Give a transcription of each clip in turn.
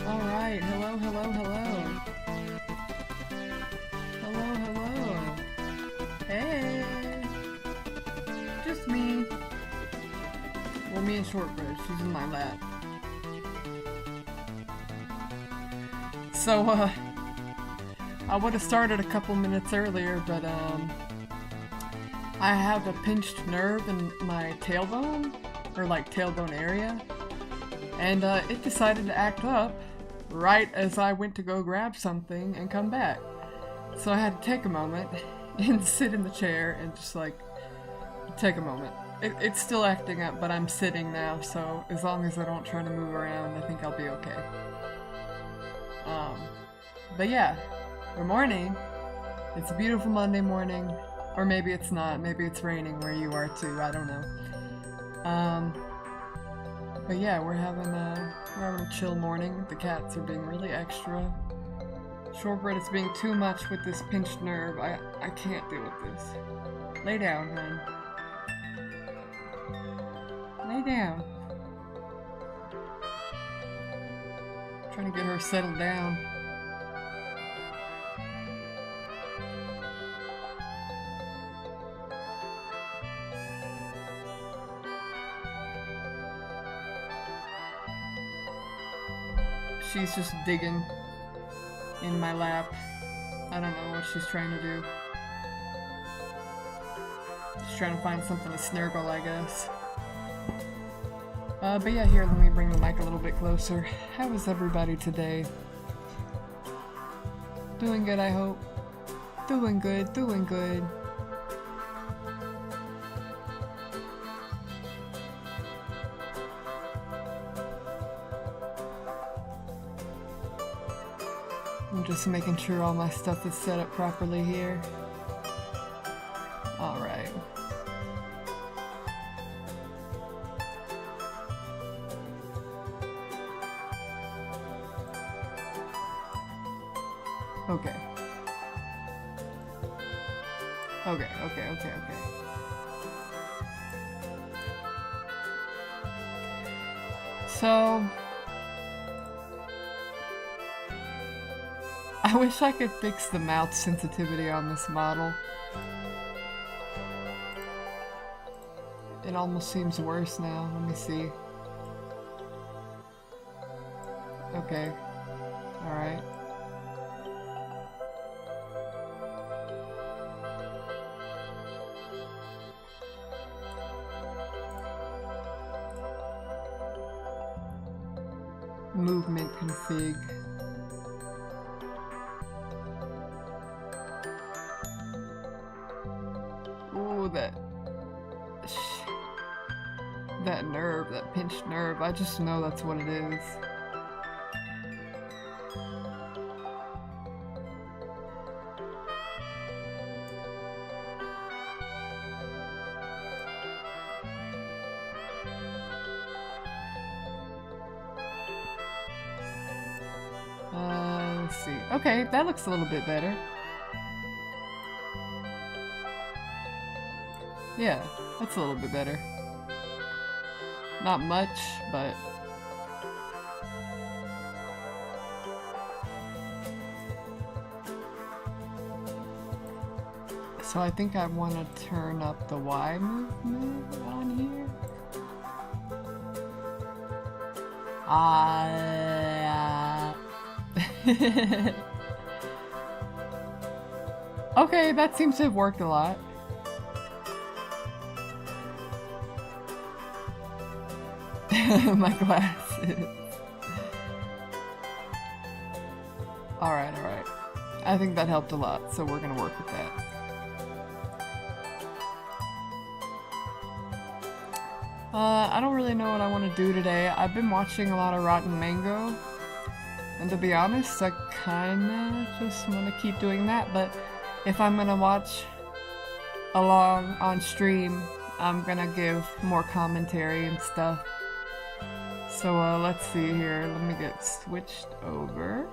Alright, hello, hello, hello. Hello, hello. Hey! Just me. Well, me and Shortbread, she's in my lap. So, I would have started a couple minutes earlier, but, I have a pinched nerve in my tailbone, or like tailbone area, and, it decided to act up right as I went to go grab something and come back. So I had to take a moment and sit in the chair and just like take a moment. It's still acting up, but I'm sitting now, so as long as I don't try to move around, I think I'll be okay. But yeah, good morning. It's a beautiful Monday morning, or maybe it's not. Maybe it's raining where you are too. I don't know. But yeah, we're having a chill morning. The cats are being really extra. Shortbread is being too much with this pinched nerve. I can't deal with this. Lay down, hon. Lay down. Trying to get her settled down. She's just digging in my lap. I don't know what she's trying to do. She's trying to find something to snuggle, I guess. But yeah, here, let me bring the mic a little bit closer. How is everybody today? Doing good, I hope. Doing good, doing good. I'm just making sure all my stuff is set up properly here. Alright. Okay. Okay. So, I wish I could fix the mouth sensitivity on this model. It almost seems worse now. Let me see. Okay. Alright. Movement config. Ooh, that nerve, that pinched nerve. I just know that's what it is. Let's see. Okay, that looks a little bit better. Yeah, that's a little bit better. Not much, but... So I think I want to turn up the Y movement on here. Okay, that seems to have worked a lot. My glasses. Alright. I think that helped a lot, so we're gonna work with that. I don't really know what I want to do today. I've been watching a lot of Rotten Mango, and to be honest, I kinda just want to keep doing that, but if I'm gonna watch along on stream, I'm gonna give more commentary and stuff. So let's see here, let me get switched over.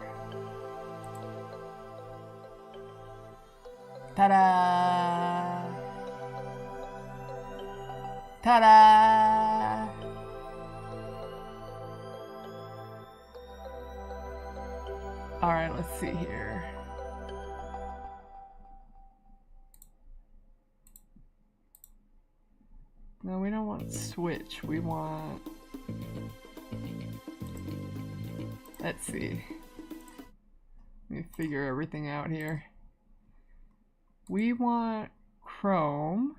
Ta-da! Ta-da! Alright, let's see here. No, we don't want switch. We want... Let's see. Let me figure everything out here. We want Chrome.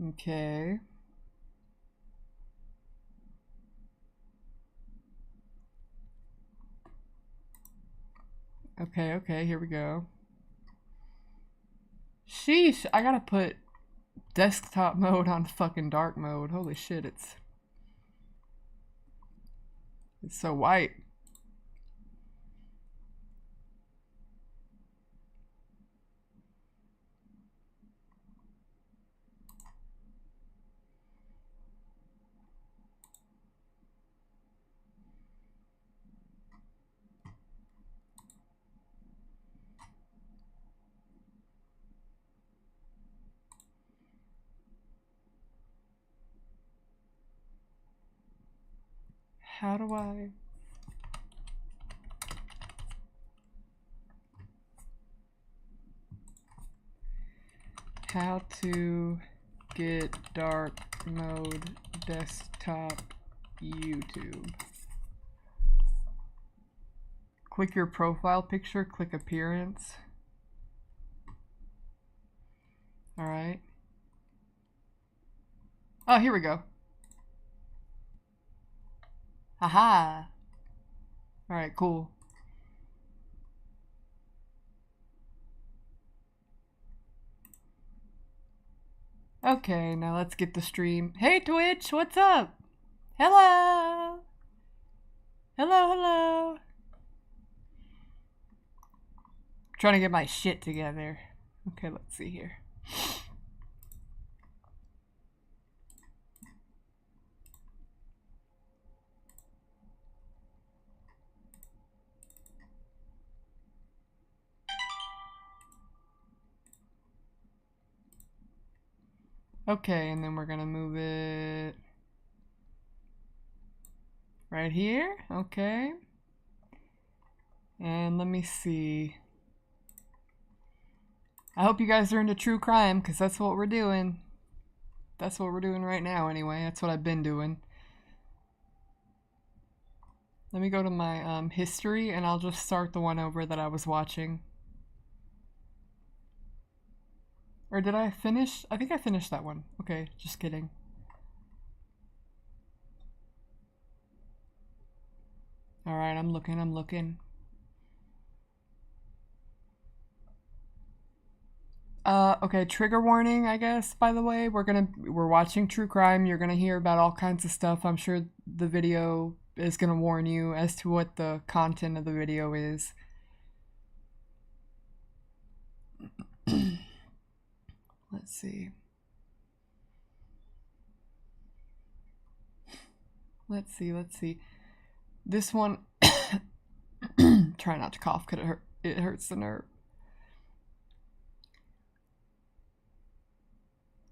Okay. Okay, here we go. Sheesh, I gotta put desktop mode on fucking dark mode. Holy shit, it's so white. How do I... How to get dark mode desktop YouTube. Click your profile picture, click appearance. Alright. Oh, here we go. Haha. Alright, cool. Okay, now let's get the stream. Hey Twitch, what's up? Hello. Hello, hello. Trying to get my shit together. Okay, let's see here. Okay, and then we're gonna move it right here. Okay. And let me see. I hope you guys are into true crime, because that's what we're doing. That's what we're doing right now, anyway. That's what I've been doing. Let me go to my history, and I'll just start the one over that I was watching. Or did I finish? I think I finished that one. Okay, just kidding. Alright, I'm looking. Okay, trigger warning, I guess, by the way. We're watching true crime. You're gonna hear about all kinds of stuff. I'm sure the video is gonna warn you as to what the content of the video is. Let's see. Let's see. This one, try not to cough because it hurts the nerve.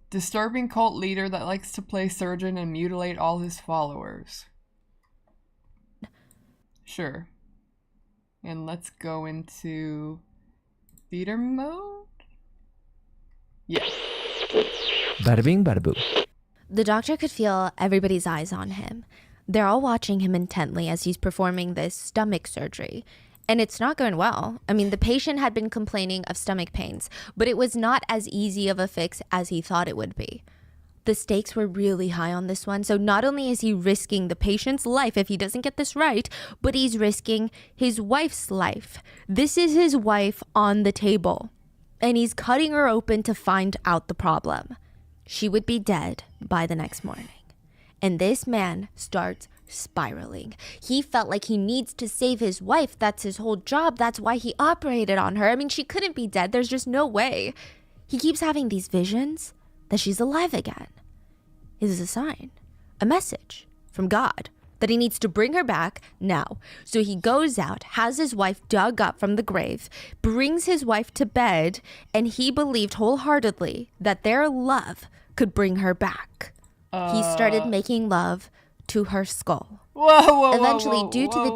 Disturbing cult leader that likes to play surgeon and mutilate all his followers. Sure. And let's go into theater mode. Yeah. Bada bing, bada boom. The doctor could feel everybody's eyes on him. They're all watching him intently as he's performing this stomach surgery. And it's not going well. I mean, the patient had been complaining of stomach pains, but it was not as easy of a fix as he thought it would be. The stakes were really high on this one. So not only is he risking the patient's life if he doesn't get this right, but he's risking his wife's life. This is his wife on the table. And he's cutting her open to find out the problem. She would be dead by the next morning. And this man starts spiraling. He felt like he needs to save his wife. That's his whole job. That's why he operated on her. I mean, she couldn't be dead. There's just no way. He keeps having these visions that she's alive again. This is a sign, a message from God that he needs to bring her back now. So he goes out, has his wife dug up from the grave, brings his wife to bed, and he believed wholeheartedly that their love could bring her back. He started making love to her skull. Whoa! Eventually, due to the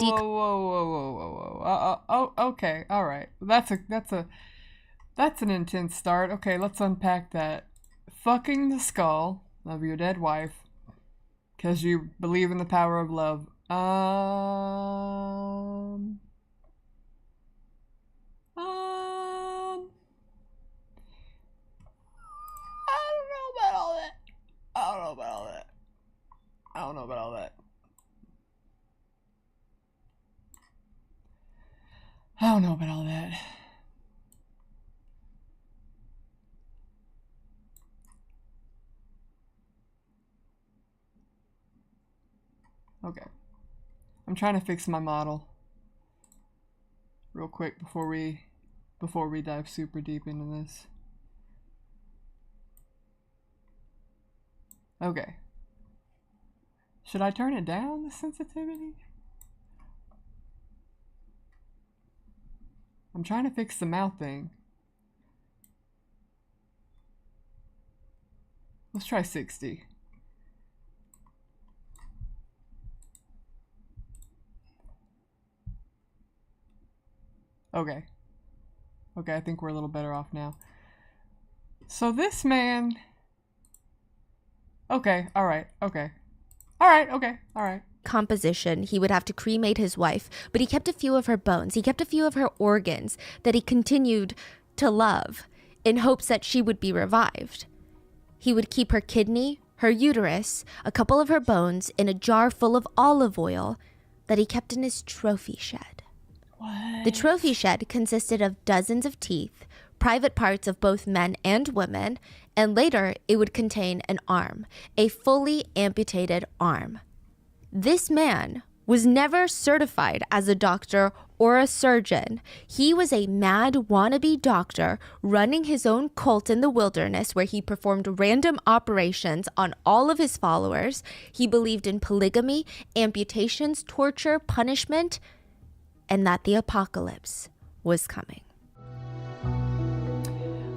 okay, all right. That's an intense start. Okay, let's unpack that. Fucking the skull of your dead wife, because you believe in the power of love. I don't know about all that. Okay. I'm trying to fix my model real quick before we dive super deep into this. Okay. Should I turn it down, the sensitivity? I'm trying to fix the mouth thing. Let's try 60. Okay. Okay, I think we're a little better off now. So this man... Okay, alright, okay. Alright, okay, alright. Composition, he would have to cremate his wife, but he kept a few of her bones. He kept a few of her organs that he continued to love in hopes that she would be revived. He would keep her kidney, her uterus, a couple of her bones in a jar full of olive oil that he kept in his trophy shed. What? The trophy shed consisted of dozens of teeth, private parts of both men and women, and later it would contain an arm, a fully amputated arm. This man was never certified as a doctor or a surgeon. He was a mad wannabe doctor running his own cult in the wilderness where he performed random operations on all of his followers. He believed in polygamy, amputations, torture, punishment, and that the apocalypse was coming.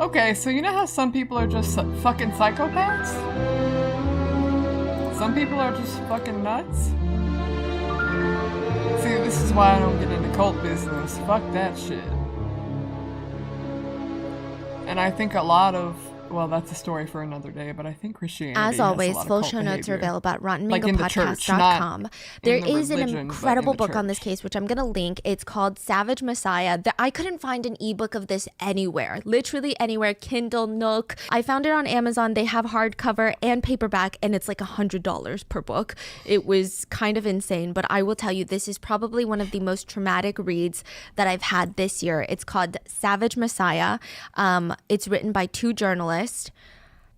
Okay, so you know how some people are just fucking psychopaths? Some people are just fucking nuts? See, this is why I don't get into cult business. Fuck that shit. And I think a lot of, well, that's a story for another day, but I think Christianity As has always, a lot of full cult show notes are behavior. available at Like in the church, rottenmangopodcast.com. not There in the is an religion, but incredible in the book on this church. case, which I'm going to link. It's called Savage Messiah. I couldn't find an ebook of this anywhere, literally anywhere. Kindle, Nook. I found it on Amazon. They have hardcover and paperback, and it's like $100 per book. It was kind of insane, but I will tell you, this is probably one of the most traumatic reads that I've had this year. It's called Savage Messiah. It's written by 2 journalists.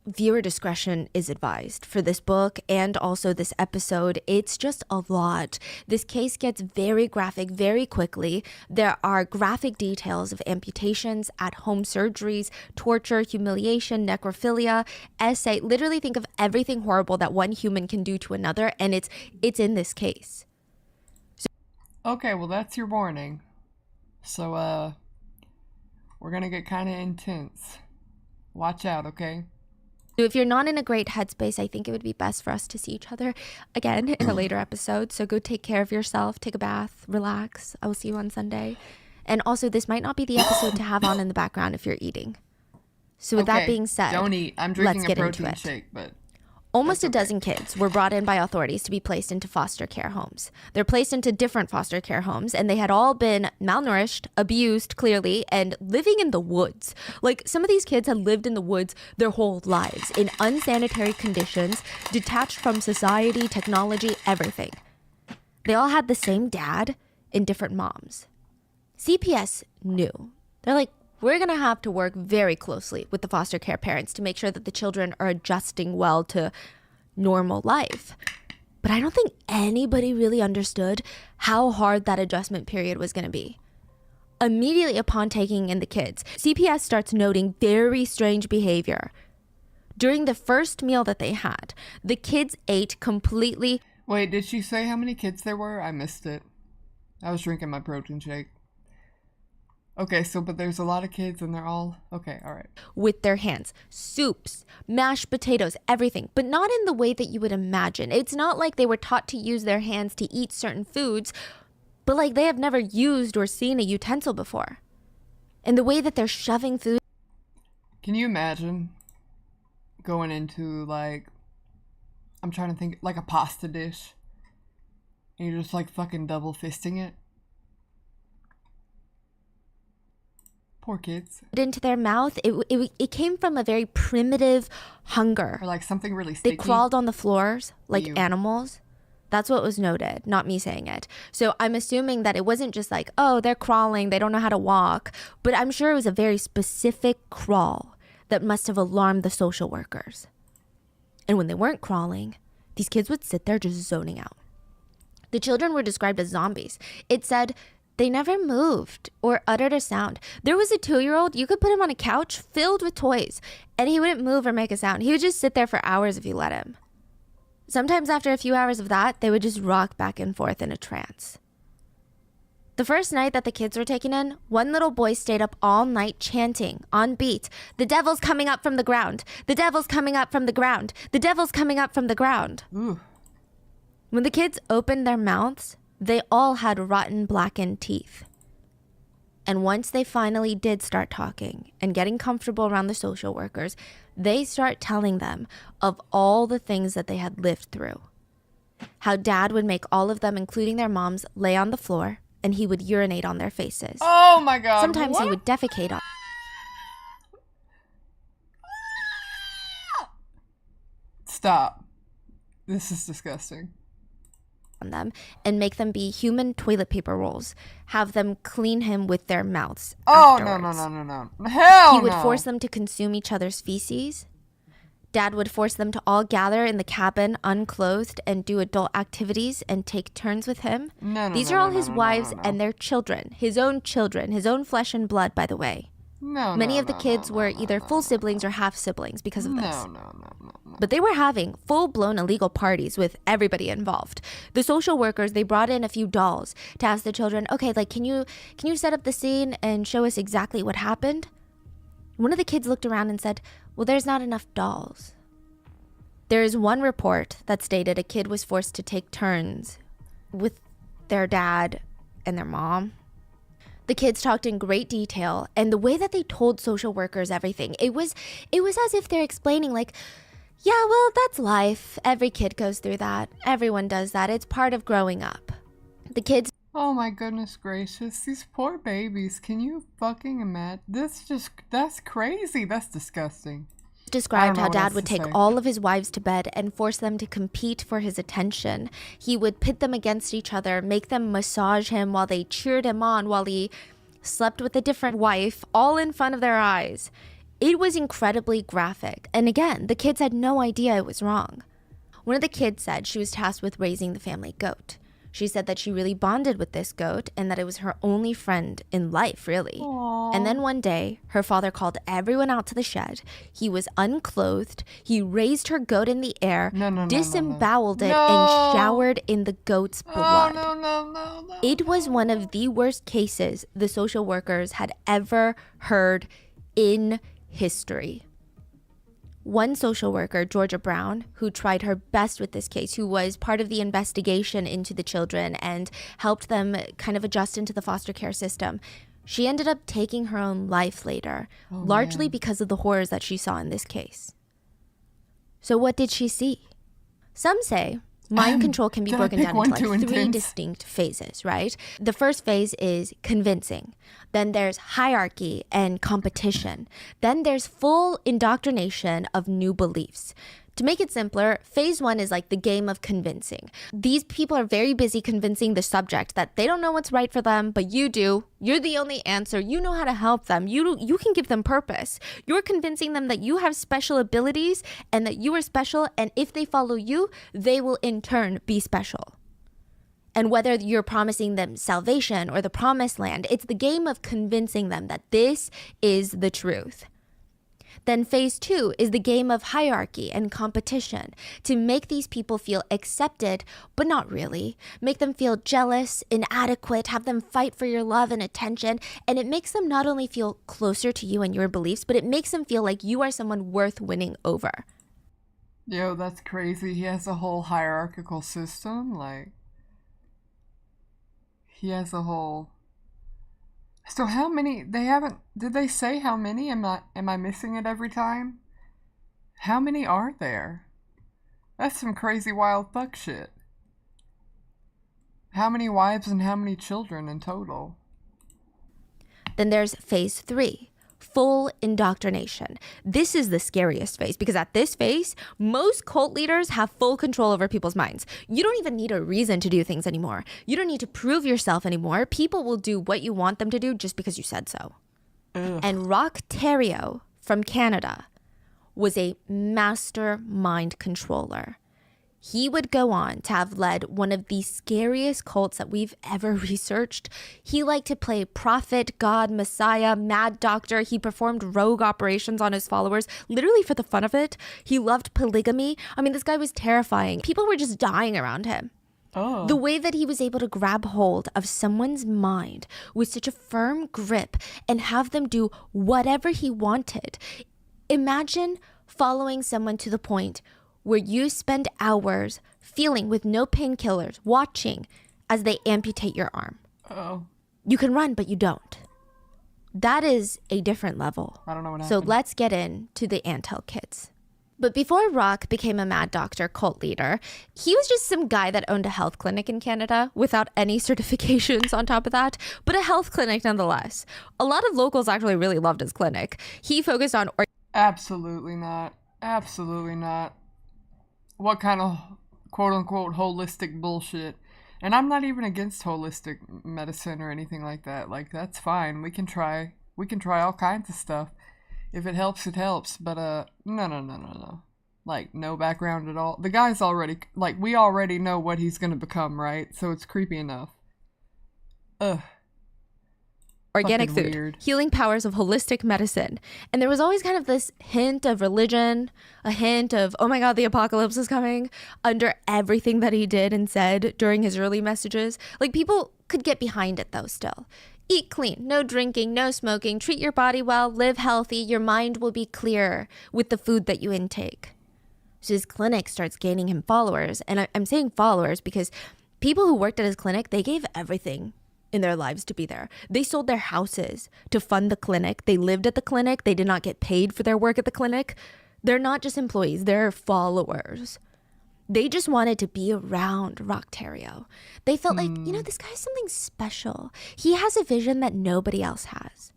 Viewer discretion is advised for this book and also this episode. It's just a lot. This case gets very graphic very quickly. There are graphic details of amputations, at-home surgeries, torture, humiliation, necrophilia, essay. Literally think of everything horrible that one human can do to another, and it's in this case. Okay, well that's your warning. So, we're gonna get kind of intense. Watch out, okay? So if you're not in a great headspace, I think it would be best for us to see each other again in a later episode. So go take care of yourself, take a bath, relax. I will see you on Sunday. And also, this might not be the episode to have on in the background if you're eating. So with that being said, don't eat. I'm let's drinking get a into protein it. shake, but Almost a dozen kids were brought in by authorities to be placed into foster care homes. They're placed into different foster care homes, and they had all been malnourished, abused, clearly, and living in the woods. Like, some of these kids had lived in the woods their whole lives, in unsanitary conditions, detached from society, technology, everything. They all had the same dad and different moms. CPS knew. They're like, we're going to have to work very closely with the foster care parents to make sure that the children are adjusting well to normal life. But I don't think anybody really understood how hard that adjustment period was going to be. Immediately upon taking in the kids, CPS starts noting very strange behavior. During the first meal that they had, the kids ate completely. Wait, did she say how many kids there were? I missed it. I was drinking my protein shake. Okay, so, but there's a lot of kids and they're all, okay, all right. With their hands. Soups, mashed potatoes, everything. But not in the way that you would imagine. It's not like they were taught to use their hands to eat certain foods, but like they have never used or seen a utensil before. And the way that they're shoving food. Can you imagine going into, like, I'm trying to think, like a pasta dish, and you're just like fucking double fisting it? Poor kids. Into their mouth. It came from a very primitive hunger. Or like something really sticky. They crawled on the floors like Ew. animals. That's what was noted, not me saying it. So I'm assuming that it wasn't just like, oh, they're crawling, they don't know how to walk. But I'm sure it was a very specific crawl that must have alarmed the social workers. And when they weren't crawling, these kids would sit there just zoning out. The children were described as zombies. It said they never moved or uttered a sound. There was a 2-year-old, you could put him on a couch filled with toys, and he wouldn't move or make a sound. He would just sit there for hours if you let him. Sometimes after a few hours of that, they would just rock back and forth in a trance. The first night that the kids were taken in, one little boy stayed up all night chanting on beat, "The devil's coming up from the ground. The devil's coming up from the ground. The devil's coming up from the ground." Ooh. When the kids opened their mouths, they all had rotten, blackened teeth. And once they finally did start talking and getting comfortable around the social workers, they start telling them of all the things that they had lived through. How dad would make all of them, including their moms, lay on the floor, and he would urinate on their faces. Oh my god. Sometimes what? he would defecate on Stop. This is disgusting. them and make them be human toilet paper rolls, have them clean him with their mouths Oh, afterwards. no. Hell He would no. force them to consume each other's feces, Dad would force them to all gather in the cabin unclothed and do adult activities and take turns with him. These are all his wives and their children, his own flesh and blood, by the way. Many of the kids were either full siblings or half siblings because of this. But they were having full-blown illegal parties with everybody involved. The social workers, they brought in a few dolls to ask the children, okay, like, can you set up the scene and show us exactly what happened? One of the kids looked around and said, well, there's not enough dolls. There is one report that stated a kid was forced to take turns with their dad and their mom. The kids talked in great detail, and the way that they told social workers everything, it was as if they're explaining, like, yeah, well, that's life. Every kid goes through that. Everyone does that. It's part of growing up. The kids... Oh my goodness gracious, these poor babies. Can you fucking imagine? That's crazy. That's disgusting. Described how Dad would take all of his wives to bed and force them to compete for his attention. He would pit them against each other, make them massage him while they cheered him on, while he slept with a different wife, all in front of their eyes. It was incredibly graphic. And again, the kids had no idea it was wrong. One of the kids said she was tasked with raising the family goat. She said that she really bonded with this goat and that it was her only friend in life, really. Aww. And then one day, her father called everyone out to the shed. He was unclothed. He raised her goat in the air, disemboweled it, and showered in the goat's blood. It was one of the worst cases the social workers had ever heard in history. One social worker, Georgia Brown, who tried her best with this case, who was part of the investigation into the children and helped them kind of adjust into the foster care system, she ended up taking her own life later, largely because of the horrors that she saw in this case. So what did she see? Some say mind control can be broken down into like three distinct phases, right? The first phase is convincing. Then there's hierarchy and competition. Then there's full indoctrination of new beliefs. To make it simpler, phase one is like the game of convincing. These people are very busy convincing the subject that they don't know what's right for them, but you do. You're the only answer. You know how to help them. You can give them purpose. You're convincing them that you have special abilities and that you are special, and if they follow you, they will in turn be special. And whether you're promising them salvation or the promised land, it's the game of convincing them that this is the truth. Then phase two is the game of hierarchy and competition to make these people feel accepted, but not really. Make them feel jealous, inadequate, have them fight for your love and attention. And it makes them not only feel closer to you and your beliefs, but it makes them feel like you are someone worth winning over. Yo, that's crazy. He has a whole hierarchical system. Like, he has a whole... So how many, did they say how many? Am I missing it every time? How many are there? That's some crazy wild fuck shit. How many wives and how many children in total? Then there's phase three, full indoctrination. This is the scariest phase because at this phase, most cult leaders have full control over people's minds. You don't even need a reason to do things anymore. You don't need to prove yourself anymore. People will do what you want them to do just because you said so. Ugh. And Rock Theriault from Canada was a master mind controller. He would go on to have led one of the scariest cults that we've ever researched. He liked to play prophet, God, messiah, mad doctor. He performed rogue operations on his followers, literally for the fun of it. He loved polygamy. I mean, this guy was terrifying. People were just dying around him. Oh. The way that he was able to grab hold of someone's mind with such a firm grip and have them do whatever he wanted. Imagine following someone to the point where you spend hours feeling with no painkillers, watching as they amputate your arm. Oh. You can run, but you don't. That is a different level. I don't know what So happened. let's get into the Antel kids. But before Rock became a mad doctor cult leader, he was just some guy that owned a health clinic in Canada without any certifications on top of that, but a health clinic nonetheless. A lot of locals actually really loved his clinic. He focused on... Absolutely not. Absolutely not. What kind of quote-unquote holistic bullshit? And I'm not even against holistic medicine or anything like that. Like, that's fine. We can try all kinds of stuff. If it helps, it helps. But, no. Like, no background at all. The guy's already, like, we already know what he's gonna become, right? So it's creepy enough. Ugh. Organic Fucking food, weird. healing powers of holistic medicine. And there was always kind of this hint of religion, a hint of, oh my God, the apocalypse is coming under everything that he did and said during his early messages. Like, people could get behind it though still. Eat clean, no drinking, no smoking, treat your body well, live healthy. Your mind will be clear with the food that you intake. So his clinic starts gaining him followers. And I'm saying followers because people who worked at his clinic, they gave everything in their lives to be there. They sold their houses to fund the clinic. They lived at the clinic. They did not get paid for their work at the clinic. They're not just employees, they're followers. They just wanted to be around Rocktario. They felt like, this guy's something special. He has a vision that nobody else has.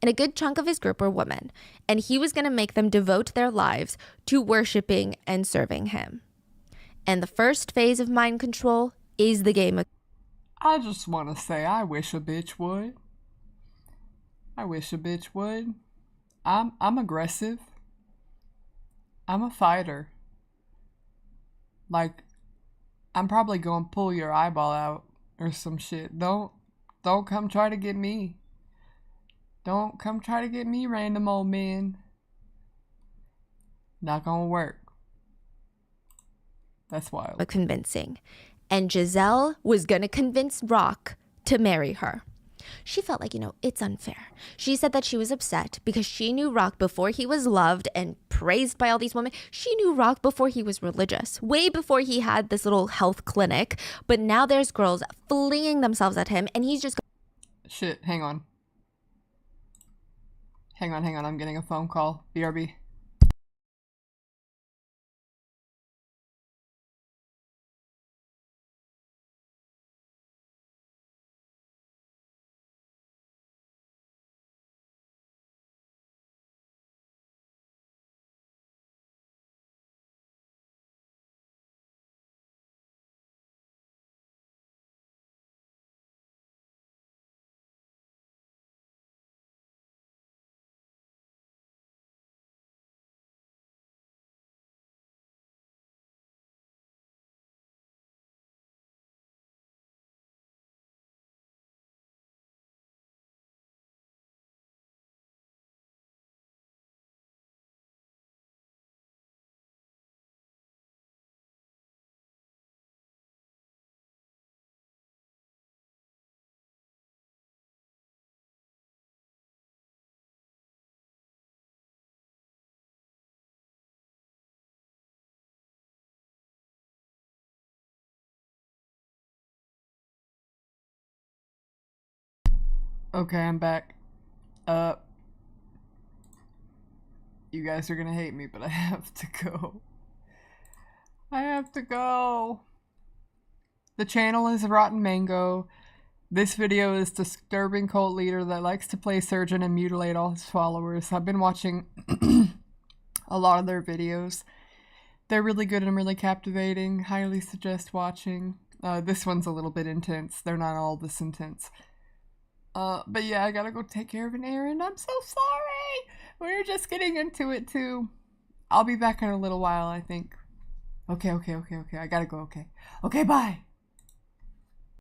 And a good chunk of his group were women. And he was going to make them devote their lives to worshiping and serving him. And the first phase of mind control is the game of... I just want to say, I wish a bitch would. I wish a bitch would. I'm aggressive. I'm a fighter. Like, I'm probably gonna pull your eyeball out or some shit. Don't come try to get me. Don't come try to get me, random old man. Not gonna work. That's wild. convincing. And Giselle was going to convince Rock to marry her. She felt like, it's unfair. She said that she was upset because she knew Rock before he was loved and praised by all these women. She knew Rock before he was religious, way before he had this little health clinic. But now there's girls flinging themselves at him and he's just... Shit, hang on. Hang on, I'm getting a phone call. BRB. Okay, I'm back. You guys are gonna hate me, but I have to go. I have to go. The channel is Rotten Mango. This video is disturbing cult leader that likes to play surgeon and mutilate all his followers. I've been watching a lot of their videos. They're really good and really captivating. Highly suggest watching. This one's a little bit intense. They're not all this intense. But yeah, I gotta go take care of an errand. I'm so sorry. We're just getting into it too. I'll be back in a little while, I think. Okay. I gotta go, okay. Okay, bye.